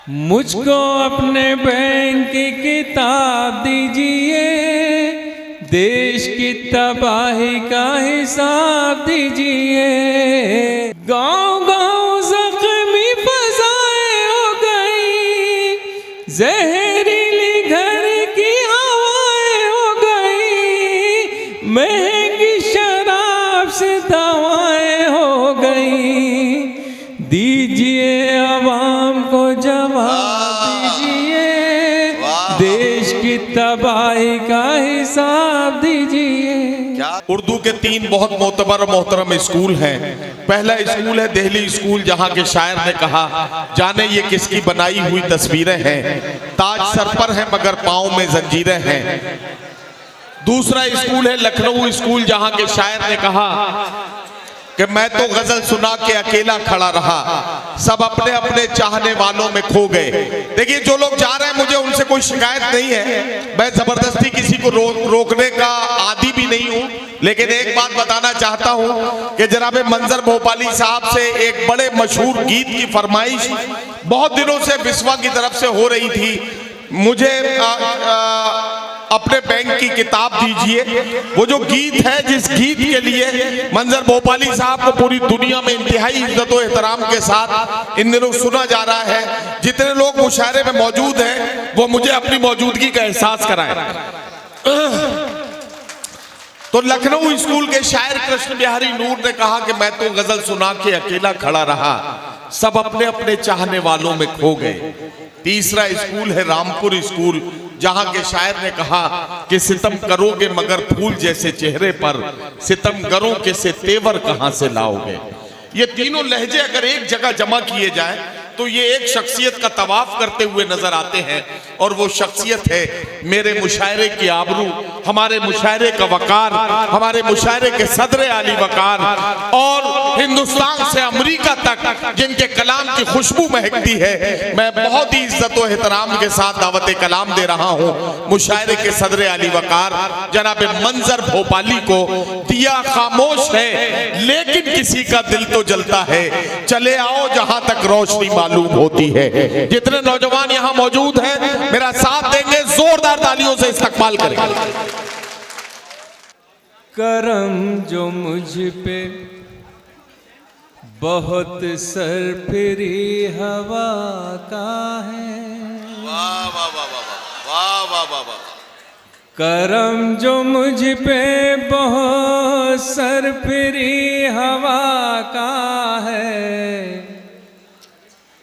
मुझको अपने बैंक की किताब दीजिए, देश की तबाही का हिसाब दीजिए। गांव गांव जख्मी फजाएं हो गई, जहरीली घर की हवाएं हो गई, महंगी शराब से दवाएं हो गई। दीजिए आवाम को जवाब दीजिए, देश की तबाही का हिसाब दीजिए। उर्दू के 3 बहुत मोतबर मोहतरम स्कूल हैं। पहला स्कूल है दिल्ली स्कूल, जहां के शायर ने कहा, जाने ये किसकी बनाई हुई तस्वीरें हैं, ताज सर पर है मगर पांव में जंजीरें हैं। दूसरा स्कूल है लखनऊ स्कूल, जहां के शायर ने कहा कि मैं तो गजल सुना के अकेला खड़ा रहा, सब अपने अपने चाहने वालों में खो गए। देखिए, जो लोग जा रहे हैं मुझे उनसे कोई शिकायत नहीं है, मैं जबरदस्ती किसी को रोकने का आदी भी नहीं हूं, लेकिन एक बात बताना चाहता हूं कि जनाब मंजर भोपाली साहब से एक बड़े मशहूर गीत की फरमाइश बहुत दिनों से बिस्वा की तरफ से हो रही थी। मुझे अपने बैंक की किताब दीजिए। वो जो गीत है, जिस गीत के लिए मंजर भोपाली साहब को पूरी दुनिया में इंतहाई इज्जत और एहतराम के साथ इन दिनों सुना जा रहा है, जितने लोग मुशायरे में मौजूद हैं वो मुझे अपनी मौजूदगी का एहसास कराएं। तो लखनऊ स्कूल के शायर कृष्ण बिहारी नूर ने कहा कि मैं तो गजल सुना के अकेला खड़ा रहा, सब अपने अपने चाहने वालों में खो गए। तीसरा स्कूल है रामपुर स्कूल, जहां के शायर ने कहा कि सितम करोगे मगर फूल जैसे चेहरे पर, सितमगरों के से तेवर कहां से लाओगे। ये तीनों लहजे अगर एक जगह जमा किए जाए तो ये एक शख्सियत का तवाफ करते हुए नजर आते हैं, और वो शख्सियत है मेरे मुशायरे की आबरू, हमारे मुशायरे का वकार, हमारे मुशायरे के सदर आली वकार, और हिंदुस्तान से अमेरिका तक जिनके कलाम की खुशबू महकती है। मैं बहुत ही इज्जत और एहतराम के साथ दावत कलाम दे रहा हूँ मुशायरे के सदर आली वकार जनाब मंजर भोपाली को। दिया खामोश है लेकिन किसी का दिल तो जलता है, चले आओ जहां तक रोशनी मालूम होती है। जितने नौजवान यहाँ मौजूद हैं मेरा साथ देंगे, जोरदार तालियों से इस्तकबाल करेंगे। करम जो मुझ पे बहुत सरफिरी हवा का है, वाह वाह वाह वाह वाह वाह वाह। करम जो मुझ पे बहुत सरफिरी हवा का है,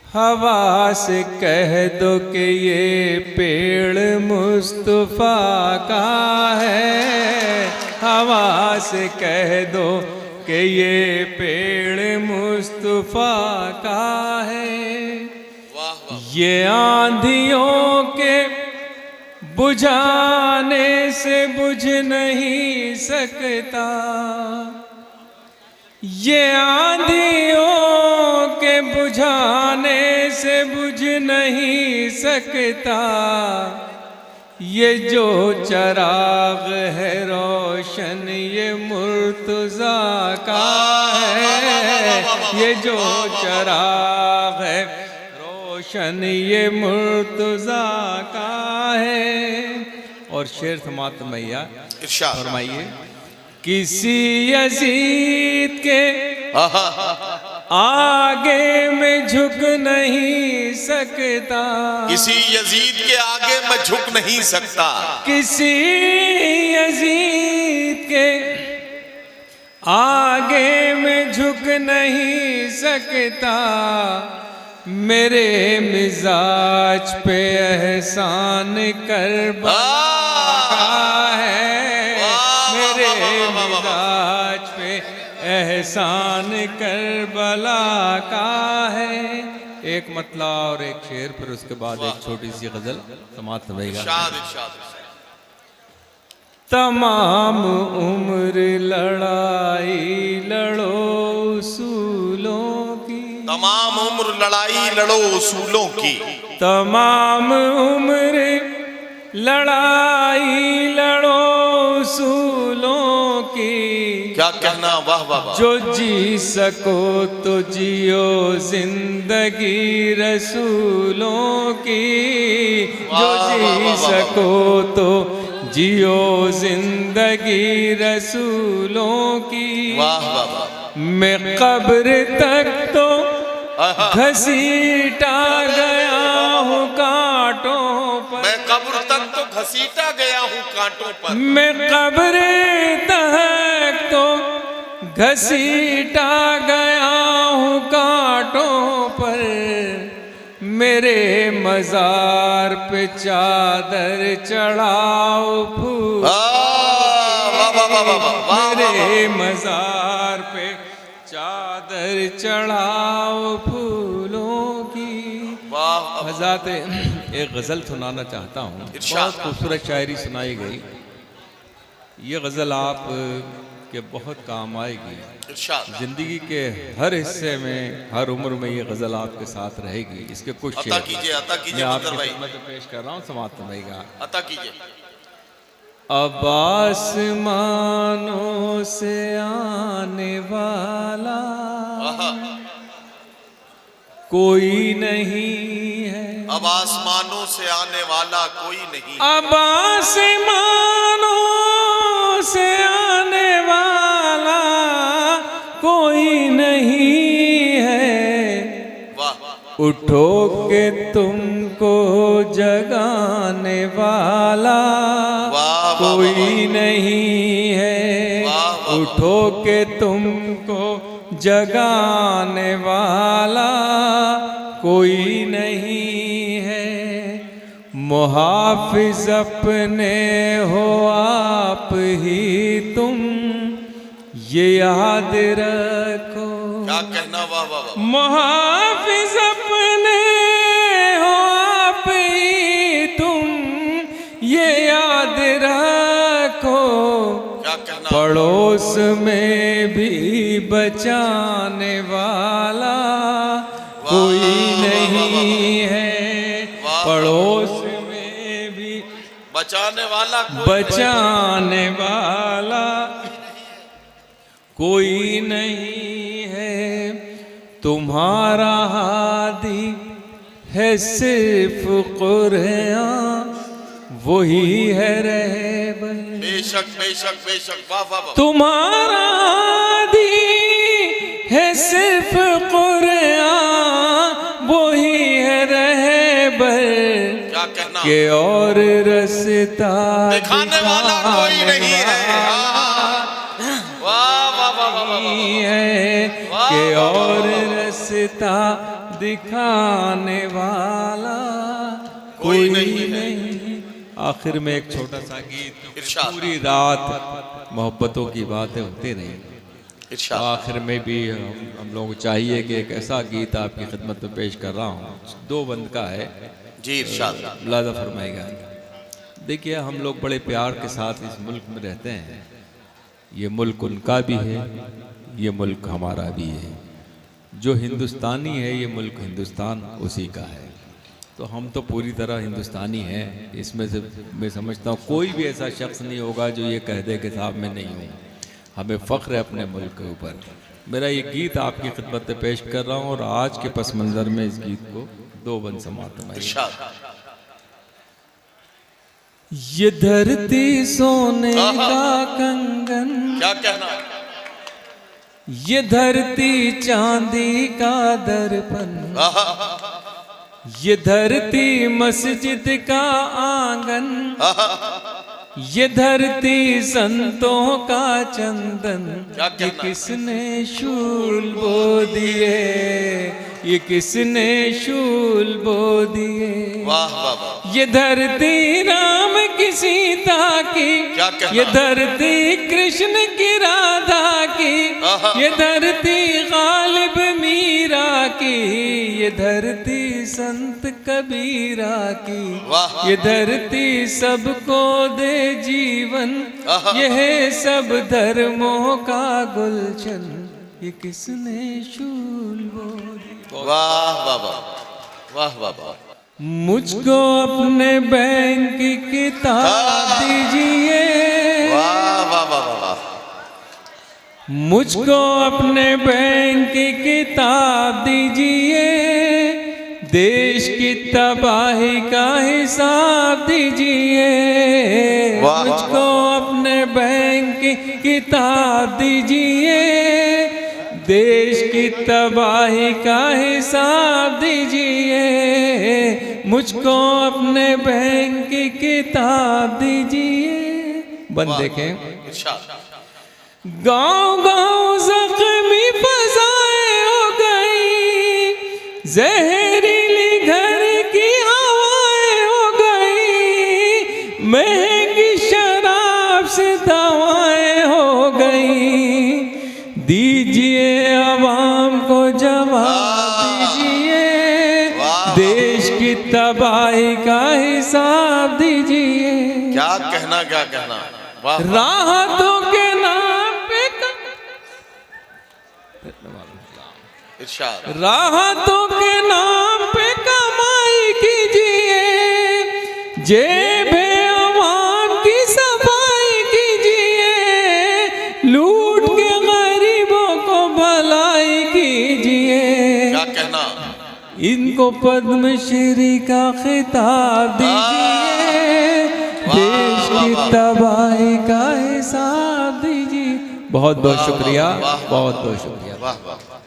हवा से कह दो कि ये पेड़ मुस्तफा का है, हवा से कह दो कि ये पेड़ मुस्तफा का है। ये आंधियों के बुझाने से बुझ नहीं सकता, ये आंधियों के बुझाने से बुझ नहीं सकता, ये जो चराग है रोशन ये मुर्तज़ा का है, ये जो चराग है रोशन ये मुर्तज़ा का है। और शेर समात मैया फरमाइए, किसी यजीद के आगे में झुक नहीं सकता, किसी यजीद के आगे मैं झुक नहीं सकता, किसी यजीद के आगे में झुक नहीं सकता, मेरे मिजाज पे एहसान करबला का है, मेरे मिजाज पे एहसान करबला का है। एक मतला और एक शेर, फिर उसके बाद एक छोटी सी गजल समाप्त होगा। तमाम उम्र लड़ाई लड़ो उसूलों की, तमाम उम्र लड़ाई लड़ो उसूलों की, तमाम उम्र लड़ाई लड़ो उसूलों की, क्या कहना, वाह वाह वाह। जो जी सको तो जियो जिंदगी रसूलों की, जो जी सको तो जियो जिंदगी रसूलों की। वाह वाह वाह। मैं कब्र तक तो घसीटा गया हूँ कांटों पर, मैं कब्र तक तो घसीटा गया हूँ कांटों पर, मैं कब्र तक तो घसीटा गया हूँ कांटों पर। मेरे मजार पे चादर चढ़ाओ फूल, वाह वाह वाह वाह। मेरे मजार पे चादर चढ़ाओ फूलों की। वाह। हज़रत एक गज़ल सुनाना चाहता हूँ, इरशाद। बहुत खूबसूरत शायरी सुनाई गई। ये गज़ल आप के बहुत काम आएगी। इरशाद। जिंदगी के हर हिस्से में, हर उम्र में ये गज़ल आपके साथ रहेगी। इसके कुछ अता शेर कीजिए, अता मैं कीजिए आपकी मंतर भाई, खिदमत में पेश कर रहा हूँ, समाप्त फरमाइएगा। अता कीजिए। अब आसमानों से आने वाला कोई नहीं है, अब आसमानों से आने वाला कोई नहीं, अब आसमानों से आने वाला कोई नहीं है। वाह। उठो के तुमको जगाने वाला कोई नहीं है, उठो के तुमको जगाने वाला कोई नहीं है। मुहाफिज अपने हो आप ही तुम, ये याद रखो। क्या कहना, वाह वाह वाह। मुहाफिज अपने हो आप ही तुम, ये याद रखो। क्या कहना, पड़ोस में भी बचाने वाला कोई नहीं है, पड़ोस में भी बचाने वाला बचाने वाला कोई नहीं है। तुम्हारा हादी है सिर्फ कुरान, वही है रहबर। बेशक बेशक बेशक, वाह वाह वाह। तुम्हारा हादी है सिर्फ कुरान, वही है रहबर। क्या कहना, के और रास्ता दिखाने वाला कोई नहीं है। वाह वाह वाह वाह है, के और रास्ता दिखाने वाला कोई नहीं। आखिर में एक छोटा सा गीत, इरशाद। पूरी रात मोहब्बतों की बातें होती रही, इरशाद। आखिर में भी हम लोगों को चाहिए कि एक ऐसा गीत आपकी खिदमत में पेश कर रहा हूँ, दो बंद का है जी इरशाद। मुलाज़ा फरमाएगा। देखिए, हम लोग बड़े प्यार के साथ इस मुल्क में रहते हैं। ये मुल्क उनका भी है, ये मुल्क हमारा भी है। जो हिंदुस्तानी है, ये मुल्क हिंदुस्तान उसी का है। तो हम तो पूरी तरह हिंदुस्तानी हैं। इसमें से मैं समझता हूँ कोई भी ऐसा शख्स नहीं होगा जो ये कह दे कि साहब मैं नहीं हूँ। हमें फ़ख्र है अपने मुल्क के ऊपर। मेरा ये गीत आपकी खिदमत में पेश कर रहा हूँ और आज के पस मंज़र में इस गीत को दो बंद समाप्त है। इरशाद। ये धरती सोने का कंगन, क्या कहना, ये धरती चांदी का दर्पण, ये धरती मस्जिद का आंगन, ये धरती संतों का चंदन। ये किसने शूल बो दिए, ये किसने शूल बो दिए। वाह वाह वाह। ये धरती राम की सीता की, ये धरती कृष्ण की राधा की, ये धरती गालिब मीरा की, ये धरती संत कबीरा की, ये धरती सबको दे जीवन, यह सब धर्मों का गुलशन। ये किसने शूल बो दिया। वाह वाह वाह वाह वाह वाह। मुझको अपने बैंक की किताब दीजिए, वाह वाह वाह वाह। मुझको अपने बैंक की किताब दीजिए, देश की तबाही का हिसाब दीजिए। वाह, मुझको अपने बैंक की किताब दीजिए, देश की तबाही का हिसाब दीजिए। मुझको अपने बैंक की किताब दीजिए। बंद देखें। गांव गांव जख्मी फजाएं हो गई, जहरीली घर की हवाएं हो गई, महंगी शराब से दवाएं हो गई। दीजिए आवाम को जवाब दीजिए, देश की तबाही का हिसाब दीजिए। क्या कहना, क्या कहना। वाह। राहतों के नाम पे राहतों के नाम पे कमाई कीजिए, जेबे अवाम की सफाई कीजिए, लूट के गरीबों को भलाई कीजिए। क्या कहना। इनको पद्मश्री का खिताब दीजिए, देश की तबाही का हिसाब दीजिए। बहुत बहुत शुक्रिया, बहुत बहुत शुक्रिया। वाह वाह।